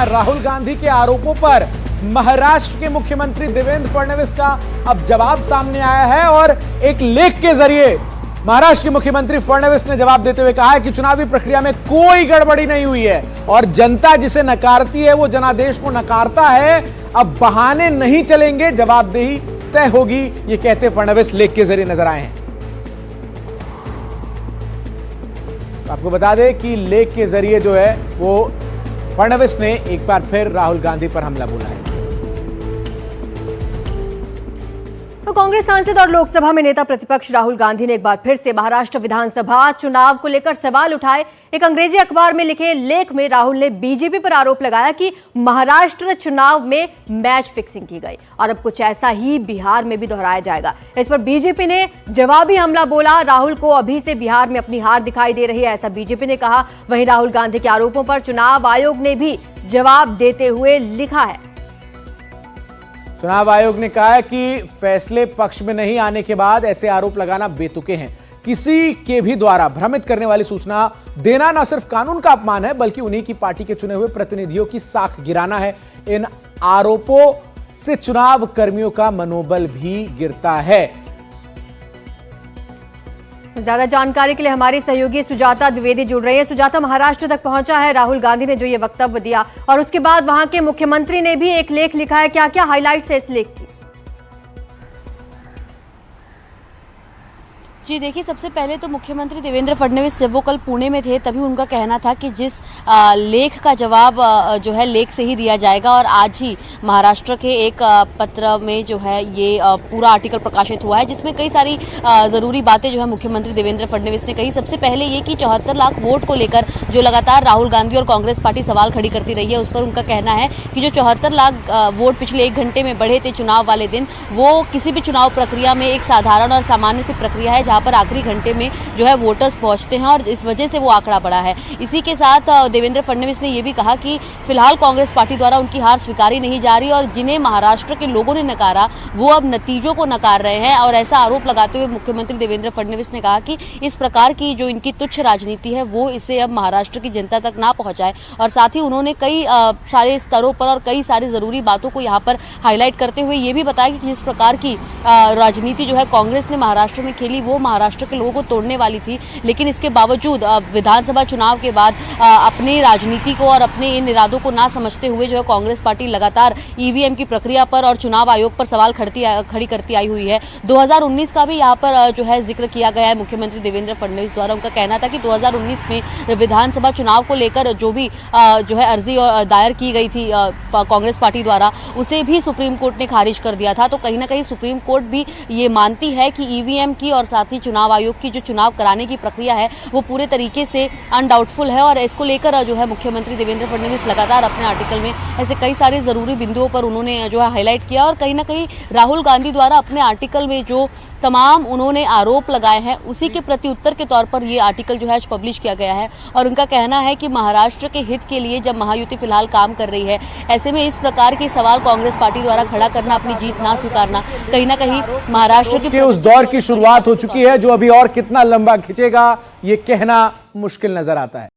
राहुल गांधी के आरोपों पर महाराष्ट्र के मुख्यमंत्री देवेंद्र फडणवीस का अब जवाब सामने आया है और एक लेख के जरिए महाराष्ट्र के मुख्यमंत्री फडणवीस ने जवाब देते हुए कहा है कि चुनावी प्रक्रिया में कोई गड़बड़ी नहीं हुई है और जनता जिसे नकारती है वो जनादेश को नकारता है। अब बहाने नहीं चलेंगे, जवाबदेही तय होगी, ये कहते फडणवीस लेख के जरिए नजर आए हैं। तो आपको बता दें कि लेख के जरिए जो है वो फडणवीस ने एक बार फिर राहुल गांधी पर हमला बोला है। तो कांग्रेस सांसद और लोकसभा में नेता प्रतिपक्ष राहुल गांधी ने एक बार फिर से महाराष्ट्र विधानसभा चुनाव को लेकर सवाल उठाए। एक अंग्रेजी अखबार में लिखे लेख में राहुल ने बीजेपी पर आरोप लगाया कि महाराष्ट्र चुनाव में मैच फिक्सिंग की गई और अब कुछ ऐसा ही बिहार में भी दोहराया जाएगा। इस पर बीजेपी ने जवाबी हमला बोला। राहुल को अभी से बिहार में अपनी हार दिखाई दे रही है, ऐसा बीजेपी ने कहा। वहीं राहुल गांधी के आरोपों पर चुनाव आयोग ने भी जवाब देते हुए लिखा है। चुनाव आयोग ने कहा है कि फैसले पक्ष में नहीं आने के बाद ऐसे आरोप लगाना बेतुके हैं। किसी के भी द्वारा भ्रमित करने वाली सूचना देना न सिर्फ कानून का अपमान है बल्कि उन्हीं की पार्टी के चुने हुए प्रतिनिधियों की साख गिराना है। इन आरोपों से चुनाव कर्मियों का मनोबल भी गिरता है। ज्यादा जानकारी के लिए हमारी सहयोगी सुजाता द्विवेदी जुड़ रही है। सुजाता, महाराष्ट्र तक पहुंचा है राहुल गांधी ने जो ये वक्तव्य दिया और उसके बाद वहां के मुख्यमंत्री ने भी एक लेख लिखा है, क्या क्या हाइलाइट्स है इस लेख की? जी देखिए, सबसे पहले तो मुख्यमंत्री देवेंद्र फडणवीस जब वो कल पुणे में थे तभी उनका कहना था कि जिस लेख का जवाब जो है लेख से ही दिया जाएगा और आज ही महाराष्ट्र के एक पत्र में जो है ये पूरा आर्टिकल प्रकाशित हुआ है जिसमें कई सारी ज़रूरी बातें जो है मुख्यमंत्री देवेंद्र फडणवीस ने कही। सबसे पहले ये कि 74 लाख वोट को लेकर जो लगातार राहुल गांधी और कांग्रेस पार्टी सवाल खड़ी करती रही है उस पर उनका कहना है कि जो 74 लाख वोट पिछले 1 घंटे में बढ़े थे चुनाव वाले दिन, वो किसी भी चुनाव प्रक्रिया में एक साधारण और सामान्य सी प्रक्रिया है जहां पर आखिरी घंटे में जो है वोटर्स पहुंचते हैं और इस वजह से वो आंकड़ा बढ़ा है। इसी के साथ देवेंद्र फडणवीस ने ये भी कहा कि फिलहाल कांग्रेस पार्टी द्वारा उनकी हार स्वीकारी नहीं जा रही और जिन्हें महाराष्ट्र के लोगों ने नकारा वो अब नतीजों को नकार रहे हैं। और ऐसा आरोप लगाते हुए मुख्यमंत्री देवेंद्र फडणवीस ने कहा कि इस प्रकार की जो इनकी तुच्छ राजनीति है वो इसे अब महाराष्ट्र की जनता तक ना पहुंचाए। और साथ ही उन्होंने कई सारे स्तरों पर और कई सारी जरूरी बातों को यहाँ पर हाईलाइट करते हुए ये भी बताया कि जिस प्रकार की राजनीति जो है कांग्रेस ने महाराष्ट्र में खेली वो महाराष्ट्र के लोगों को तोड़ने वाली थी, लेकिन इसके बावजूद विधानसभा चुनाव के बाद अपनी राजनीति को और अपने इन इरादों को ना समझते हुए जो है कांग्रेस पार्टी लगातार ईवीएम की प्रक्रिया पर और चुनाव आयोग पर सवाल खड़ी करती आई हुई है। 2019 का भी यहाँ पर जो है जिक्र किया गया है मुख्यमंत्री देवेंद्र फडणवीस द्वारा। उनका कहना था कि 2019 में विधानसभा चुनाव को लेकर जो भी जो है अर्जी दायर की गई थी कांग्रेस पार्टी द्वारा उसे भी सुप्रीम कोर्ट ने खारिज कर दिया था। तो कहीं ना कहीं सुप्रीम कोर्ट भी ये मानती है कि ईवीएम की और साथ ही चुनाव आयोग की जो चुनाव कराने की प्रक्रिया है वो पूरे तरीके से अनडाउटफुल है। और इसको लेकर जो है मुख्यमंत्री देवेंद्र फडणवीस लगातार अपने आर्टिकल में ऐसे कई सारे जरूरी बिंदुओं पर उन्होंने जो है हाईलाइट किया और कहीं ना कहीं राहुल गांधी द्वारा अपने आर्टिकल में जो तमाम उन्होंने आरोप लगाए हैं उसी के प्रति उत्तर के तौर पर ये आर्टिकल जो है आज पब्लिश किया गया है। और उनका कहना है कि महाराष्ट्र के हित के लिए जब महायुति फिलहाल काम कर रही है, ऐसे में इस प्रकार के सवाल कांग्रेस पार्टी द्वारा खड़ा करना, अपनी जीत ना स्वीकारना कहीं ना कहीं महाराष्ट्र के उस दौर की शुरुआत हो चुकी है जो अभी और कितना लंबा खिंचेगा ये कहना मुश्किल नजर आता है।